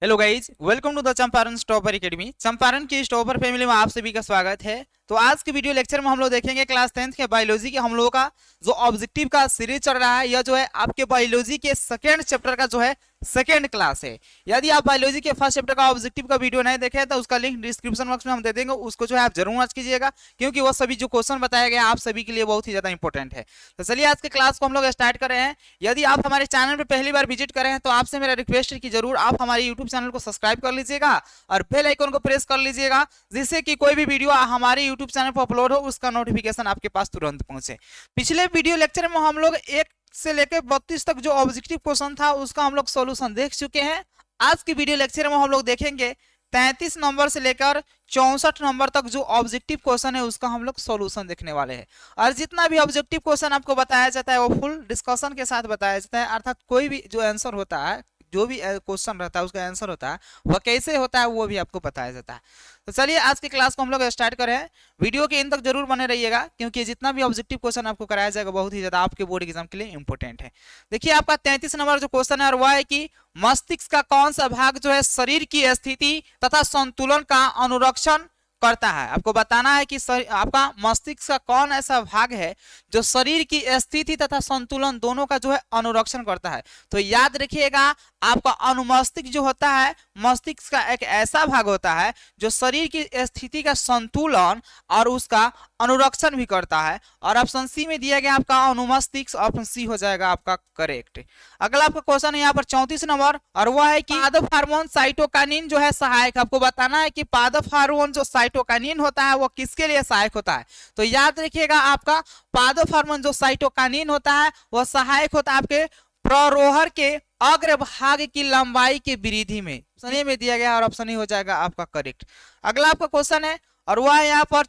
Hello guys, welcome to the Champaran stopper academy. Champaran की stopper family में आप सभी का स्वागत है। तो आज के वीडियो लेक्चर में हम लोग देखेंगे क्लास 10th के बायोलॉजी के हम लोगों का जो ऑब्जेक्टिव का सीरीज चल रहा है। यह जो है आपके बायोलॉजी के सेकेंड चैप्टर का जो है सेकेंड क्लास है। यदि आप बायोलॉजी के फर्स्ट चैप्टर का ऑब्जेक्टिव का वीडियो नहीं देखे तो उसका लिंक डिस्क्रिप्शन बॉक्स में हम दे देंगे, उसको जो है आप जरूर वॉच कीजिएगा, क्योंकि वो सभी जो क्वेश्चन बताया गया आप सभी के लिए बहुत ही ज्यादा इंपॉर्टेंट है। तो चलिए आज के क्लास को हम लोग स्टार्ट कर रहे हैं। यदि आप हमारे चैनल पर पहली बार विजिट कर रहे हैं तो आपसे मेरा रिक्वेस्ट है कि जरूर आप हमारे यूट्यूब चैनल को सब्सक्राइब कर लीजिएगा और बेल आइकन को प्रेस कर लीजिएगा, जिससे कि कोई भी वीडियो हमारे यूट्यूब चैनल पर अपलोड हो उसका नोटिफिकेशन आपके पास तुरंत पहुंचे। पिछले वीडियो लेक्चर में हम लोग 1 से लेकर 32 तक जो ऑब्जेक्टिव क्वेश्चन था उसका हम लोग सॉल्यूशन देख चुके हैं। आज की वीडियो लेक्चर में हम लोग देखेंगे 33 नंबर से लेकर 64 नंबर तक जो ऑब्जेक्टिव क्वेश्चन है उसका हम लोग सॉल्यूशन देखने वाले हैं। और जितना भी ऑब्जेक्टिव क्वेश्चन आपको बताया जाता है वो फुल डिस्कशन के साथ बताया जाता है, अर्थात कोई भी जो आंसर होता है, जो भी क्वेश्चन रहता है उसका आंसर होता है वह कैसे होता है वो भी आपको बताया जाता है। तो चलिए आज की क्लास को हम लोग स्टार्ट करें। वीडियो के इन तक जरूर बने रहिएगा, क्योंकि जितना भी ऑब्जेक्टिव क्वेश्चन आपको कराया जाएगा बहुत ही ज्यादा आपके बोर्ड एग्जाम के लिए इंपॉर्टेंट है। देखिए आपका 33 नंबर जो क्वेश्चन है और वह है कि मस्तिष्क का कौन सा भाग जो है शरीर की स्थिति तथा संतुलन का अनुरक्षण करता है। आपको बताना है कि आपका मस्तिष्क का कौन ऐसा भाग है जो शरीर की स्थिति तथा संतुलन दोनों का जो है अनुरक्षण करता है। तो याद रखिएगा आपका अनुमस्तिष्क जो होता है, मस्तिष्क का एक ऐसा भाग होता है जो शरीर की स्थिति का संतुलन और उसका अनुरक्षण भी करता है। और ऑप्शन सी में दिया गया आपका अनुमस्तिष्क, ऑप्शन सी हो जाएगा आपका करेक्ट। अगला आपका क्वेश्चन है यहाँ पर 34 नंबर और वह है कि पादप हार्मोन साइटोकाइनिन जो है सहायक। आपको बताना है कि पादप हार्मोन जो साइटोकाइनिन होता है वो किसके लिए सहायक होता है। तो याद रखिएगा आपका पादप हार्मोन जो साइटोकाइनिन होता है वह सहायक होता है आपके प्ररोहर के अग्रभाग की लंबाई की वृद्धि में। ऑप्शन ए में दिया गया और ऑप्शन ए हो जाएगा आपका करेक्ट। अगला आपका क्वेश्चन है और वह है यहाँ पर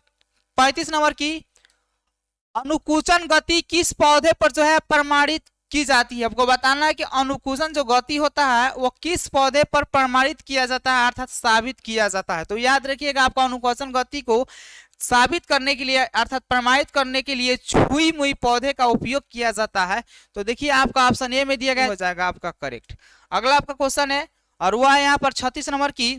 35 नंबर की अनुकुचन गति किस पौधे पर जो है प्रमाणित की जाती है। आपको बताना है कि अनुकुचन जो गति होता है वो किस पौधे पर प्रमाणित किया जाता है, अर्थात साबित किया जाता है। तो याद रखिएगा आपका अनुकुचन गति को साबित करने के लिए अर्थात प्रमाणित करने के लिए छुई मुई पौधे का उपयोग किया जाता है। तो देखिए आपका ऑप्शन ए में दिया गया हो जाएगा आपका करेक्ट। अगला आपका क्वेश्चन है और वह है यहाँ पर 36 नंबर की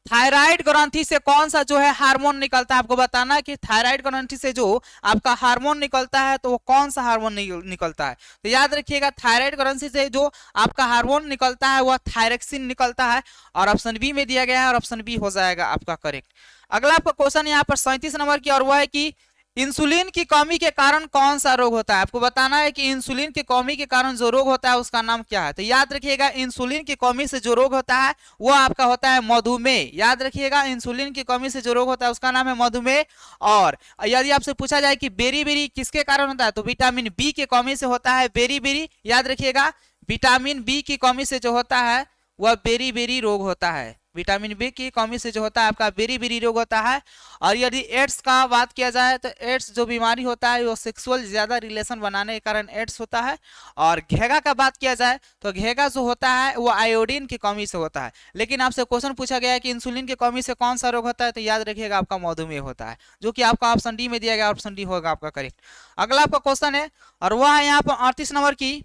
थायराइड ग्रंथि से कौन सा जो है हार्मोन निकलता है। आपको बताना है कि थायराइड ग्रंथि से जो आपका हार्मोन निकलता है तो वो कौन सा हार्मोन निकलता है। तो याद रखिएगा थायराइड ग्रंथि से जो आपका हार्मोन निकलता है वह थायरोक्सिन निकलता है और ऑप्शन बी में दिया गया है और ऑप्शन बी हो जाएगा आपका करेक्ट। अगला आपका क्वेश्चन यहाँ पर 37 नंबर की और वह है कि इंसुलिन की कमी के कारण कौन सा रोग होता है। आपको बताना है कि इंसुलिन की कमी के कारण जो रोग होता है उसका नाम क्या है। तो याद रखिएगा इंसुलिन की कमी से जो रोग होता है वो आपका होता है मधुमेह। याद रखिएगा इंसुलिन की कमी से जो रोग होता है उसका नाम है मधुमेह। और यदि आपसे पूछा जाए कि बेरी बेरी किसके कारण होता है तो विटामिन बी की कमी से होता है बेरी बेरी। याद रखिएगा विटामिन बी की कमी से जो होता है वह बेरी बेरी रोग होता है। विटामिन बी की कमी से जो होता है आपका बेरी बेरी रोग होता है। और यदि एड्स का बात किया जाए तो एड्स जो बीमारी होता है वो सेक्सुअल ज्यादा रिलेशन बनाने के कारण एड्स होता है। और घेगा का बात किया जाए तो घेगा जो होता है वो आयोडीन की कमी से होता है। लेकिन आपसे क्वेश्चन पूछा गया है कि इंसुलिन की कमी से कौन सा रोग होता है, तो याद रखिएगा आपका मधुमेह होता है, जो कि आपका ऑप्शन डी में दिया गया, ऑप्शन डी होगा आपका करेक्ट। अगला आपका क्वेश्चन है और वह है यहाँ पर 38 नंबर की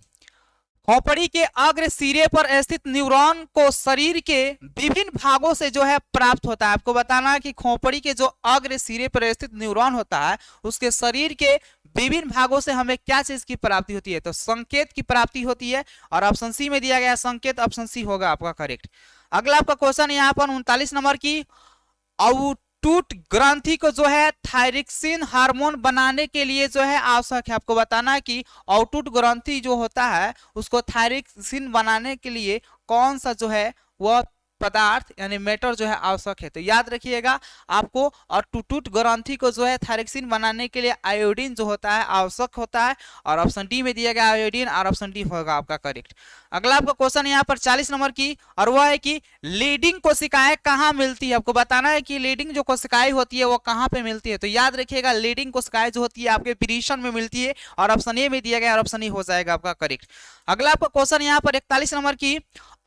खोपड़ी के अग्र सिरे पर स्थित न्यूरॉन को शरीर के विभिन्न भागों से जो है प्राप्त होता है। आपको बताना है कि खोपड़ी के जो अग्र सिरे पर स्थित न्यूरॉन होता है उसके शरीर के विभिन्न भागों से हमें क्या चीज की प्राप्ति होती है, तो संकेत की प्राप्ति होती है और ऑप्शन सी में दिया गया संकेत, ऑप्शन सी होगा आपका करेक्ट। अगला आपका क्वेश्चन यहाँ पर 39 नंबर की टूट ग्रंथि को जो है थायरोक्सिन हार्मोन बनाने के लिए जो है आवश्यक है। आपको बताना है कि आउटुट ग्रंथि जो होता है उसको थायरोक्सिन बनाने के लिए कौन सा जो है वह पदार्थ यानी मेटर जो है आवश्यक है। तो याद रखिएगा आपको और टूट ग्रंथि को जो है थायरोक्सिन बनाने के लिए आयोडीन जो होता है आवश्यक होता है और ऑप्शन डी में दिया गया आयोडीन और ऑप्शन डी होगा आपका करेक्ट। अगला आपका क्वेश्चन यहाँ पर 40 नंबर की और वह है कि लीडिंग कोशिकाएं कहाँ मिलती है। आपको बताना है कि लीडिंग जो कोशिकाएं होती है वो कहाँ पे मिलती है। तो याद रखिएगा लीडिंग कोशिकाएं जो होती है आपके ब्रीशन में मिलती है और ऑप्शन ए में दिया गया और ऑप्शन ए हो जाएगा आपका करेक्ट। अगला आपका क्वेश्चन यहाँ पर 41 नंबर की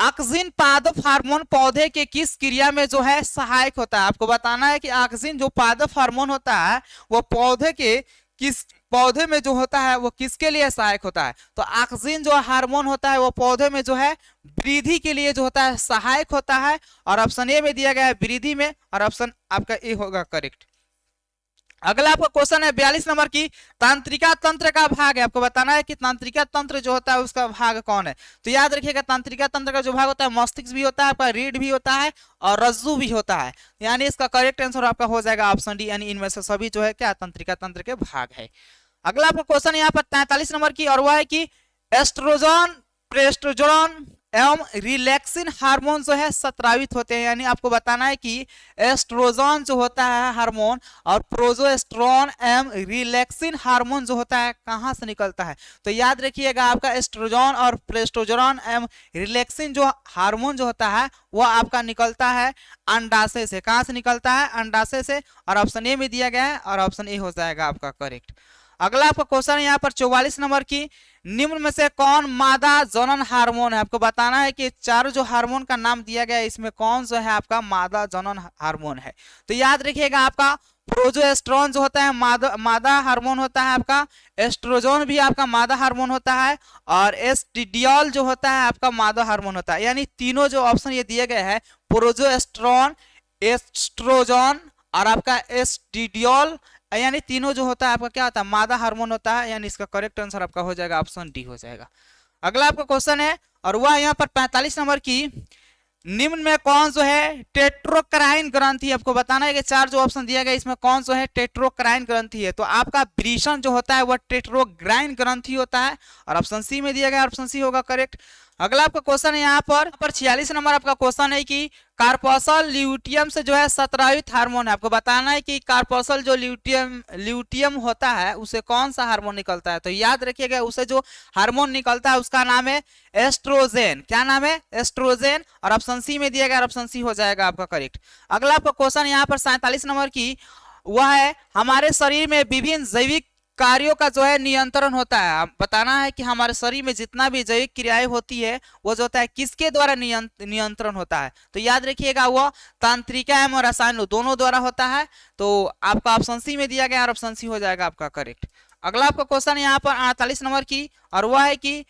ऑक्सिन पादप हार्मोन पौधे के किस क्रिया में जो है सहायक होता है। आपको बताना है कि ऑक्सिन जो पादप हार्मोन होता है वो पौधे के किस पौधे में जो होता है वो किसके लिए सहायक होता है? तो ऑक्सिन जो हार्मोन होता है वो पौधे में जो है वृद्धि के लिए जो होता है सहायक होता है, और ऑप्शन ए में दिया गया है वृद्धि में, और ऑप्शन आपका ए होगा करेक्ट। अगला आपका क्वेश्चन है 42 नंबर की, तंत्रिका तंत्र का भाग है, आपको बताना है कि तंत्रिका तंत्र जो होता है उसका भाग कौन है। तो याद रखिएगा तंत्रिका तंत्र का जो भाग होता है मस्तिष्क भी होता है, आपका रीढ़ भी होता है और रज्जु भी होता है, यानी इसका करेक्ट आंसर आपका हो जाएगा ऑप्शन डी, यानी इनमें से सभी जो है क्या तंत्रिका तंत्र के भाग है। अगला आपका क्वेश्चन यहाँ पर 43 नंबर की, और वह है कि एस्ट्रोजन, प्रेस्टोजन एवं रिलैक्सिन हार्मोन जो है स्रावित होते हैं, यानी आपको बताना है कि एस्ट्रोजन जो होता है हार्मोन और प्रोजेस्टेरोन एवं रिलैक्सिन हार्मोन जो होता है कहां से निकलता है। तो याद रखिएगा आपका एस्ट्रोजन और प्रेस्टोजन एवं रिलैक्सिन जो हार्मोन जो होता है वो आपका निकलता है अंडाशय से। कहां से निकलता है? अंडाशय से, और ऑप्शन ए में दिया गया है और ऑप्शन ए हो जाएगा आपका करेक्ट। अगला आपका क्वेश्चन है यहाँ पर 44 नंबर की, निम्न में से कौन मादा जनन हार्मोन है? आपको बताना है कि चारों जो हार्मोन का नाम दिया गया है इसमें कौन जो है आपका मादा जनन हार्मोन है। तो याद रखिएगा आपका प्रोजेस्टेरोन जो होता है मादा हार्मोन होता है, आपका एस्ट्रोजन भी आपका मादा हार्मोन होता है, और एस्ट्रेडियोल जो होता है आपका मादा हार्मोन होता है। यानी तीनों जो ऑप्शन ये दिए गए हैं प्रोजेस्टेरोन, एस्ट्रोजन और आपका एस्ट्रेडियोल, यानी तीनों जो होता है आपका क्या होता है मादा हार्मोन होता है, यानी इसका करेक्ट आंसर आपका हो जाएगा ऑप्शन डी हो जाएगा। अगला आपका क्वेश्चन है, और वह यहाँ पर 45 नंबर की, निम्न में कौन जो है टेट्रोक्राइन ग्रंथि? आपको बताना है कि चार जो ऑप्शन दिया गया इसमें कौन जो है टेट्रोक्राइन ग्रंथि है। तो आपका वृषण जो होता है वह टेट्रोग्राइन ग्रंथि होता है, और ऑप्शन सी में दिया गया, ऑप्शन सी होगा करेक्ट। अगला आपका क्वेश्चन है यहाँ पर 46 नंबर आपका क्वेश्चन है कि कार्पोसल ल्यूटियम से जो है स्रावित हार्मोन है। आपको बताना है कि कार्पोसल जो ल्यूटियम होता है उसे कौन सा हार्मोन निकलता है। तो याद रखिएगा उसे जो हार्मोन निकलता है उसका नाम है एस्ट्रोजेन। क्या नाम है? एस्ट्रोजेन, और ऑप्शन सी में दिया गया, ऑप्शन सी हो जाएगा आपका करेक्ट। अगला आपका क्वेश्चन यहाँ पर 47 नंबर की, वह है हमारे शरीर में विभिन्न जैविक कार्यों का जो है नियंत्रण होता है। आप बताना है कि हमारे शरीर में जितना भी जैविक क्रियाएं होती है वो जो होता है किसके द्वारा नियंत्रण होता है। तो याद रखिएगा वो तंत्रिका एवं रसायन दोनों द्वारा होता है। तो आपका ऑप्शन सी में दिया गया और ऑप्शन सी हो जाएगा आपका करेक्ट। अगला आपका क्वेश्चन यहाँ पर 48 नंबर की, और वह है कि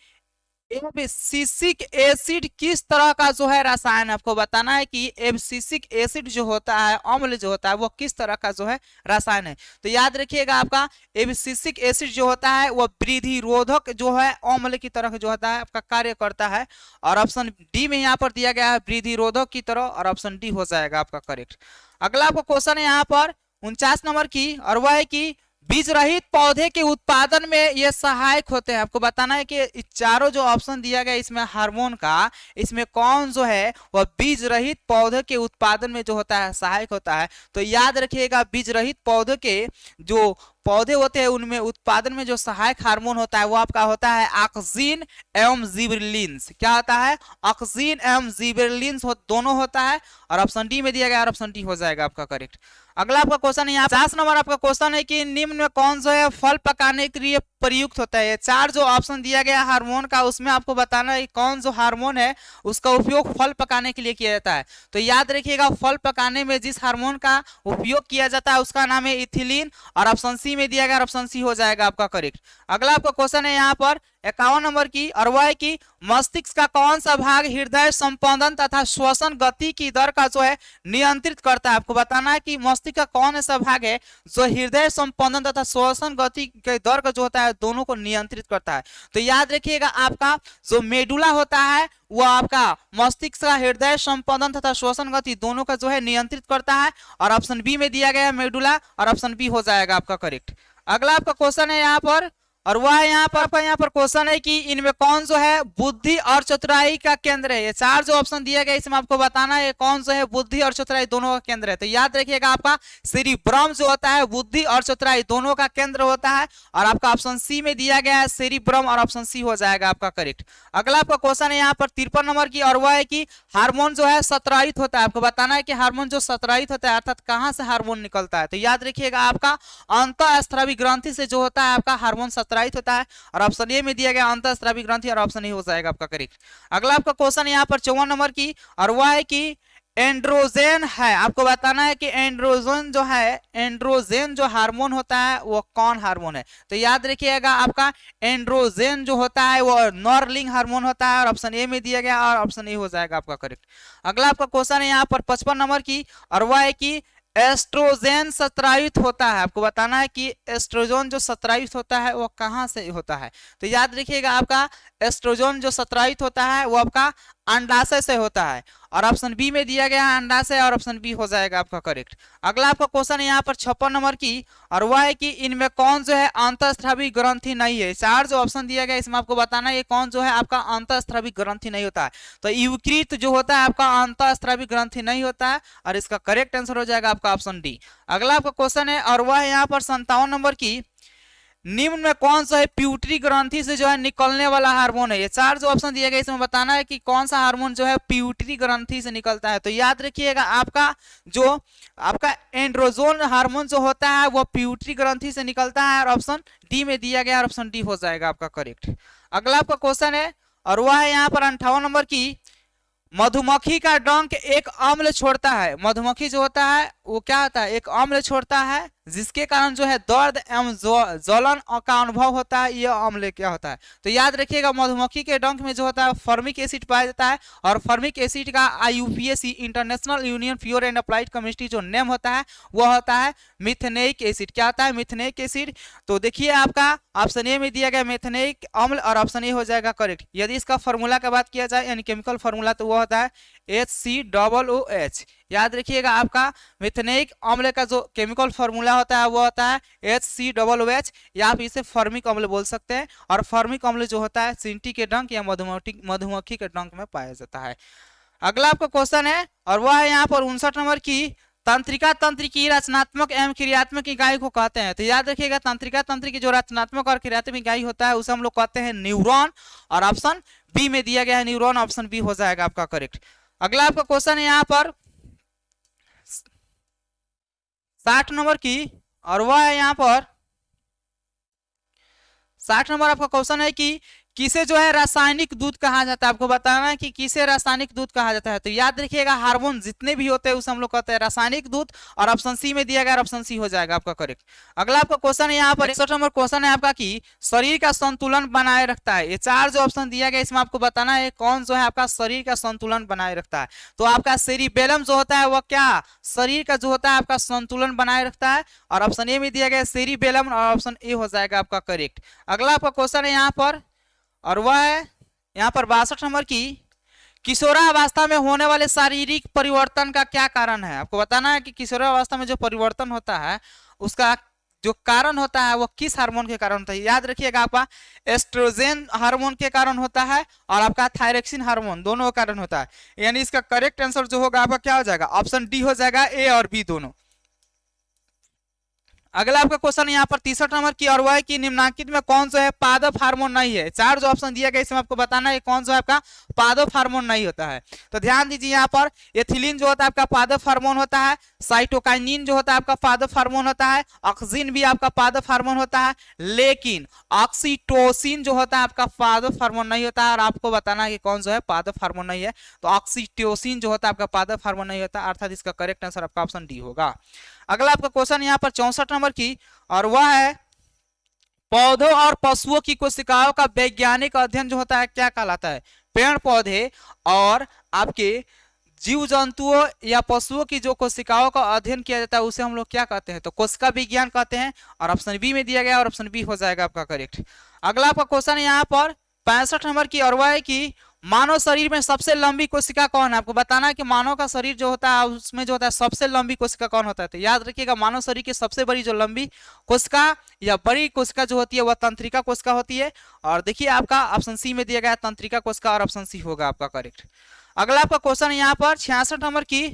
एब्सिसिक एसिड किस तरह का जो है रसायन। आपको बताना है कि एब्सिसिक एसिड जो होता है, अम्ल जो होता है, वो किस तरह का जो है रसायन है। तो याद रखिएगा आपका एब्सिसिक एसिड जो होता है वो वृद्धि रोधक जो है अम्ल की तरह जो होता है आपका कार्य करता है, और ऑप्शन डी में यहाँ पर दिया गया है वृद्धि रोधक की तरह, और ऑप्शन डी हो जाएगा आपका करेक्ट। अगला आपका क्वेश्चन है यहाँ पर 49 नंबर की, और वह है कि बीज रहित पौधे के उत्पादन में ये सहायक होते हैं। आपको बताना है कि चारों जो ऑप्शन दिया गया इसमें हार्मोन का, इसमें कौन जो है वह बीज रहित पौधे के उत्पादन में जो होता है सहायक होता है। तो याद रखिएगा बीज रहित पौधे के जो पौधे होते हैं उनमें उत्पादन में जो सहायक हार्मोन होता है वो आपका होता है ऑक्सिन एवं जिबरेलिन्स। क्या होता है? ऑक्सिन एवं जिबरेलिन्स दोनों होता है, और ऑप्शन डी में दिया गया और ऑप्शन डी हो जाएगा आपका करेक्ट। अगला आपका क्वेश्चन है यहाँ 50 नंबर आपका क्वेश्चन है कि निम्न में कौन जो है फल पकाने के लिए प्रयुक्त होता है। चार जो ऑप्शन दिया गया हार्मोन का उसमें आपको बताना है कौन जो हार्मोन है उसका उपयोग फल पकाने के लिए किया जाता है। तो याद रखिएगा फल पकाने में जिस हार्मोन का उपयोग किया जाता है उसका नाम है इथिलीन, और ऑप्शन सी में दिया गया, ऑप्शन सी हो जाएगा आपका करेक्ट। अगला आपका क्वेश्चन है यहाँ पर 51 नंबर की, और वह है कि मस्तिष्क का कौन सा भाग हृदय संपादन तथा श्वसन गति की दर का जो है नियंत्रित करता है। आपको बताना है कि मस्तिष्क का कौन ऐसा भाग है जो हृदय संपादन तथा श्वसन गति के दर का जो होता है दोनों को नियंत्रित करता है। तो याद रखिएगा आपका जो मेडुला होता है वो आपका मस्तिष्क का हृदय संपादन तथा श्वसन गति दोनों का जो है नियंत्रित करता है, और ऑप्शन बी में दिया गया है मेडुला, और ऑप्शन बी हो जाएगा आपका करेक्ट। अगला आपका क्वेश्चन है यहाँ पर, और वह यहाँ पर क्वेश्चन है कि इनमें कौन जो है बुद्धि और चतुराई का केंद्र है। ये चार जो ऑप्शन दिया गया इसमें आपको बताना है कौन जो है बुद्धि और चतुराई दोनों का केंद्र है। तो याद रखिएगा आपका सेरिब्रम जो होता है बुद्धि और चतुराई दोनों का केंद्र होता है, और आपका ऑप्शन सी में दिया गया है सेरिब्रम, और ऑप्शन सी हो जाएगा आपका करेक्ट। अगला आपका क्वेश्चन है यहाँ पर 53 नंबर की, और वह है कि हार्मोन जो है स्रावित होता है। आपको बताना है कि हार्मोन जो स्रावित होता है अर्थात कहाँ से हार्मोन निकलता है। तो याद रखिएगा आपका अंतःस्रावी ग्रंथि से जो होता है आपका हार्मोन स्रावित होता है, और ऑप्शन ए में दिया गया अंतःस्रावी ग्रंथि, और ऑप्शन ए हो जाएगा आपका करेक्ट। अगला आपका क्वेश्चन यहाँ पर 54 नंबर की, और वह है कि एंड्रोजन है, आपको बताना है कि एंड्रोजन जो है, एंड्रोजन जो हार्मोन होता है वो कौन हार्मोन है। तो याद रखिएगा आपका एंड्रोजन जो होता है वो नॉर्लिंग हार्मोन होता है, और ऑप्शन ए में दिया गया, और ऑप्शन ए हो जाएगा आपका करेक्ट। अगला आपका क्वेश्चन है यहाँ पर 55 नंबर की, और वह है कि एस्ट्रोजन स्रावित होता है। आपको बताना है कि एस्ट्रोजन जो स्रावित होता है वो कहाँ से होता है। तो याद रखिएगा आपका एस्ट्रोजन जो स्रावित होता है वो आपका अंडाशय से होता है, और ऑप्शन बी में दिया गया है अंडाशय, और ऑप्शन बी हो जाएगा आपका करेक्ट। अगला आपका क्वेश्चन है यहाँ पर 56 नंबर की, और वह है कि इनमें कौन जो है अंतःस्रावी ग्रंथि नहीं है। चार जो ऑप्शन दिया गया इसमें आपको बताना है ये कौन जो है आपका अंतःस्रावी ग्रंथि नहीं होता है। तो युकृत जो होता है आपका अंतःस्रावी ग्रंथि नहीं होता है, और इसका करेक्ट आंसर हो जाएगा आपका ऑप्शन डी। अगला आपका क्वेश्चन है, और वह है यहाँ पर 57 नंबर की, निम्न में कौन सा है प्यूटरी ग्रंथि से जो है निकलने वाला हार्मोन है। ये चार जो ऑप्शन दिए गए इसमें बताना है कि कौन सा हार्मोन जो है प्यूटरी ग्रंथि से निकलता है। तो याद रखिएगा आपका जो आपका एंड्रोजन हार्मोन जो होता है वो प्यूटरी ग्रंथि से निकलता है, और ऑप्शन डी में दिया गया, और ऑप्शन डी हो जाएगा आपका करेक्ट। अगला आपका क्वेश्चन है, और वह है यहाँ पर 58 नंबर की, मधुमक्खी का डंक एक अम्ल छोड़ता है। मधुमक्खी जो होता है वो क्या होता है, एक अम्ल छोड़ता है, जिसके कारण जो है दर्द एवं ज्वलन का अनुभव होता है। यह अम्ल क्या होता है। तो याद रखिएगा मधुमक्खी के डंक में जो होता है फॉर्मिक एसिड पाया जाता है, और फॉर्मिक एसिड का IUPAC international union pure and applied chemistry जो नेम होता है वो होता है मिथेनिक एसिड। क्या होता है, मिथेनिक एसिड। तो देखिए आपका ऑप्शन ए में दिया गया मिथेनिक अम्ल, और ऑप्शन ए हो जाएगा करेक्ट। यदि इसका फॉर्मूला का बात किया जाए यानी केमिकल फॉर्मूला, तो वो होता है HCOOH। याद रखिएगा आपका मिथेनिक अम्ल का जो केमिकल फॉर्मूला होता है वो होता है HCOOH, या आप इसे फॉर्मिक अम्ल बोल सकते हैं। और फॉर्मिक अम्ल जो होता है चींटी के डंक या मधुमक्खी के डंक में पाया जाता है। अगला आपका क्वेश्चन है, और वह है यहाँ पर 59 नंबर की, तंत्रिका तंत्र की रचनात्मक एवं क्रियात्मक इकाई को कहते हैं। तो याद रखिएगा तंत्रिका तंत्र की जो रचनात्मक और क्रियात्मक इकाई होता है उसे हम लोग कहते हैं न्यूरॉन, और ऑप्शन बी में दिया गया है न्यूरॉन, ऑप्शन बी हो जाएगा आपका करेक्ट। अगला आपका क्वेश्चन है यहाँ पर 60 नंबर की, और वह है यहाँ पर 60 नंबर आपका क्वेश्चन है कि किसे जो है रासायनिक दूध कहा जाता है। आपको बताना है कि किसे रासायनिक दूध कहा जाता है। तो याद रखिएगा हार्मोन जितने भी होते हैं उसे हम लोग कहते हैं रासायनिक दूध, और ऑप्शन सी में दिया गया, ऑप्शन सी हो जाएगा आपका करेक्ट। अगला आपका क्वेश्चन है यहाँ पर 61 नंबर क्वेश्चन है आपका कि शरीर का संतुलन बनाए रखता है। ये चार जो ऑप्शन दिया गया इसमें आपको बताना है कौन जो है आपका शरीर का संतुलन बनाए रखता है। तो आपका सेरिबेलम जो होता है वह क्या शरीर का जो होता है आपका संतुलन बनाए रखता है, और ऑप्शन ए में दिया गया सेरिबेलम, और ऑप्शन ए हो जाएगा आपका करेक्ट। अगला आपका क्वेश्चन है यहाँ पर, और वह है यहाँ पर 62 नंबर की, किशोरावस्था में होने वाले शारीरिक परिवर्तन का क्या कारण है। आपको बताना है कि किशोरावस्था में जो परिवर्तन होता है उसका जो कारण होता है वो किस हार्मोन के कारण होता है। याद रखिएगा आपका एस्ट्रोजन हार्मोन के कारण होता है, और आपका थायरोक्सिन हार्मोन दोनों के कारण होता है। यानी इसका करेक्ट आंसर जो होगा आपका क्या हो जाएगा, ऑप्शन डी हो जाएगा, ए और बी दोनों। अगला आपका क्वेश्चन यहाँ पर 63 नंबर की, और वह है कि निम्नलिखित में कौन सा है पादप हार्मोन नहीं है। चार जो ऑप्शन दिया गया इसमें आपको बताना है कौन सा है आपका पादप हार्मोन नहीं होता है। तो ध्यान दीजिए यहाँ पर एथिलीन जो होता है आपका पादप हार्मोन होता है, साइटोकाइनिन जो होता है आपका पादप हार्मोन होता है, ऑक्सिन भी आपका पादप हार्मोन होता है, लेकिन ऑक्सीटोसिन जो होता है आपका पादप हार्मोन नहीं होता है। और आपको बताना है कि कौन सा है पादप हार्मोन नहीं है। तो ऑक्सीटोसिन जो होता है आपका पादप हार्मोन नहीं होता, अर्थात इसका करेक्ट आंसर आपका ऑप्शन डी होगा। अगला आपका क्वेश्चन यहाँ पर 64 नंबर की, और वह है पौधों और पशुओं की कोशिकाओं का वैज्ञानिक अध्ययन जो होता है क्या कहलाता है। पेड़ पौधे और आपके जीव जंतुओं या पशुओं की जो कोशिकाओं का अध्ययन किया जाता है उसे हम लोग क्या कहते हैं, तो कोशिका विज्ञान कहते हैं, और ऑप्शन बी में दिया गया, और ऑप्शन बी हो जाएगा आपका करेक्ट। अगला आपका क्वेश्चन है यहाँ पर 65 नंबर की, और वह है कि मानव शरीर में सबसे लंबी कोशिका कौन है। आपको बताना है कि मानव का शरीर जो होता है उसमें जो होता है सबसे लंबी कोशिका कौन होता है। तो याद रखिएगा मानव शरीर की सबसे बड़ी जो लंबी कोशिका या बड़ी कोशिका जो होती है वह तंत्रिका कोशिका होती है, और देखिए आपका ऑप्शन सी में दिया गया तंत्रिका कोशिका, और ऑप्शन सी होगा आपका करेक्ट। अगला आपका क्वेश्चन है यहाँ पर 66 नंबर की,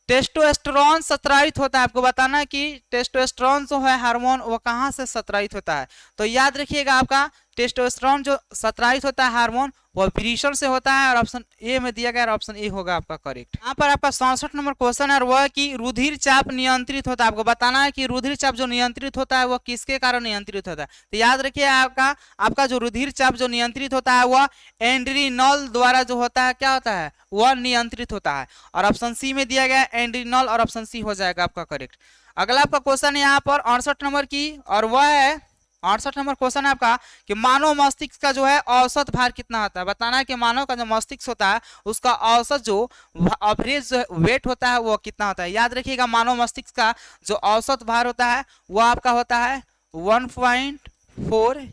टेस्टोस्टेरोन स्रावित होता है। आपको बताना है कि टेस्टोस्टेरोन जो है हार्मोन वो कहाँ से स्रावित होता है। तो याद रखिएगा आपका टेस्टोस्टेरोन जो स्रावित होता है हार्मोन वो वृषण से होता है, और ऑप्शन ए में दिया गया है, ऑप्शन ए होगा आपका करेक्ट। यहाँ पर आपका 67 नंबर क्वेश्चन है, वह कि रुधिर चाप नियंत्रित होता है। आपको बताना है कि रुधिर चाप जो नियंत्रित होता है वो किसके कारण नियंत्रित होता है। तो याद रखिए आपका जो रुधिर चाप जो नियंत्रित होता है वह एड्रिनल द्वारा जो होता है, क्या होता है, वह नियंत्रित होता है, और ऑप्शन सी में दिया गया है एड्रिनल, और ऑप्शन सी हो जाएगा आपका करेक्ट। अगला आपका क्वेश्चन है यहाँ पर 68 नंबर की, और वह है 68 नंबर क्वेश्चन है आपका कि मानव मस्तिष्क का जो है औसत भार कितना होता है। बताना है कि मानव का जो मस्तिष्क होता है उसका औसत जो एवरेज वेट होता है वो कितना होता है। याद रखिएगा मानव मस्तिष्क का जो औसत भार होता है वो आपका होता है 1.4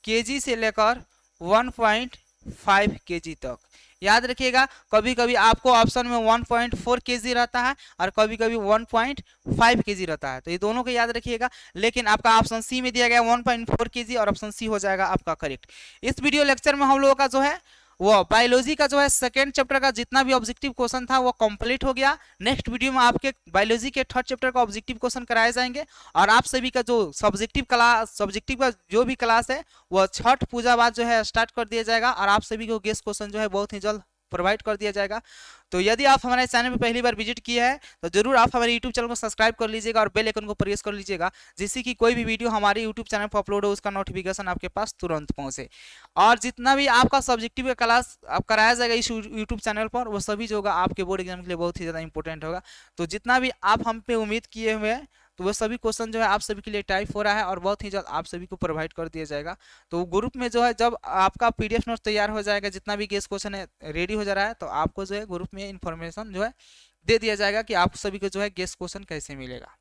kg से लेकर 1.5 kg तक। याद रखिएगा कभी कभी आपको ऑप्शन में 1.4 kg रहता है और कभी कभी 1.5 kg रहता है, तो ये दोनों को याद रखिएगा। लेकिन आपका ऑप्शन सी में दिया गया 1.4 kg, और ऑप्शन सी हो जाएगा आपका करेक्ट। इस वीडियो लेक्चर में हम लोगों का जो है वो बायोलॉजी का जो है सेकेंड चैप्टर का जितना भी ऑब्जेक्टिव क्वेश्चन था वो कंप्लीट हो गया। नेक्स्ट वीडियो में आपके बायोलॉजी के थर्ड चैप्टर का ऑब्जेक्टिव क्वेश्चन कराए जाएंगे, और आप सभी का जो सब्जेक्टिव का जो भी क्लास है वो छठ पूजा बाद जो है स्टार्ट कर दिया जाएगा, और आप सभी को गेस्ट क्वेश्चन जो है बहुत ही जल्द प्रोवाइड कर दिया जाएगा। तो यदि आप हमारे चैनल में पहली बार विजिट किए हैं तो जरूर आप हमारे यूट्यूब चैनल को सब्सक्राइब कर लीजिएगा और बेल आइकन को प्रेस कर लीजिएगा, जिससे कि कोई भी वीडियो हमारे यूट्यूब चैनल पर अपलोड हो उसका नोटिफिकेशन आपके पास तुरंत पहुंचे। और जितना भी आपका सब्जेक्टिव का क्लास आप कराया जाएगा इस यूट्यूब चैनल पर वो सभी जो होगा आपके बोर्ड एग्जाम के लिए बहुत ही ज़्यादा इंपॉर्टेंट होगा। तो जितना भी आप हम पे उम्मीद किए हुए हैं तो वो सभी क्वेश्चन जो है आप सभी के लिए टाइप हो रहा है और बहुत ही जल्द आप सभी को प्रोवाइड कर दिया जाएगा। तो ग्रुप में जो है जब आपका पीडीएफ नोट तैयार हो जाएगा, जितना भी गेस्ट क्वेश्चन है रेडी हो जा रहा है, तो आपको जो है ग्रुप में इन्फॉर्मेशन जो है दे दिया जाएगा कि आप सभी को जो है गेस्ट क्वेश्चन कैसे मिलेगा।